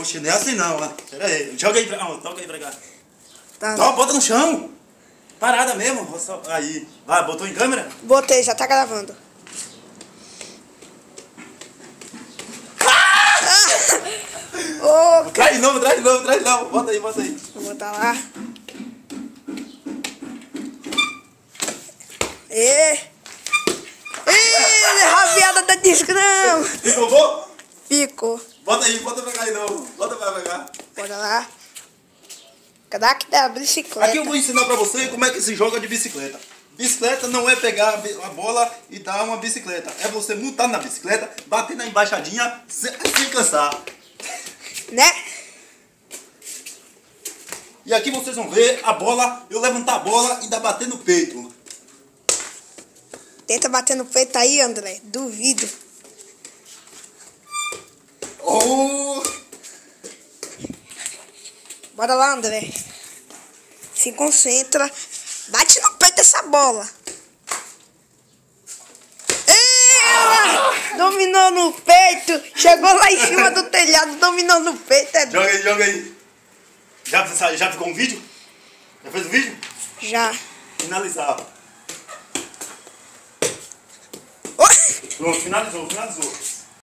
Oxe, não é assim não, ó. Pera aí. Joga aí pra cá. Toca aí pra cá. Tá. Não, bota no chão. Parada mesmo. Aí. Vai, botou em câmera? Botei, já tá gravando. Ô, Traz de novo. Bota aí. vou botar lá. Ê, rabiada da desgrama. Ficou bom? Ficou. Bota pra cá de novo. Bota pra cá. Bora lá. Craque da bicicleta. Aqui eu vou ensinar pra você como é que se joga de bicicleta. Bicicleta não é pegar a bola e dar uma bicicleta. É você montar na bicicleta, bater na embaixadinha sem cansar. Né? E aqui vocês vão ver a bola, eu levantar a bola e ainda bater no peito. Tenta bater no peito aí, André. Duvido. Oh! Bora lá, André. Se concentra. Bate no peito dessa bola. Dominou no peito. Chegou lá em cima do telhado. Dominou no peito. É... Joga aí. Já ficou um vídeo? Já fez o vídeo? Já. Finalizar. Oh! Pronto, finalizou.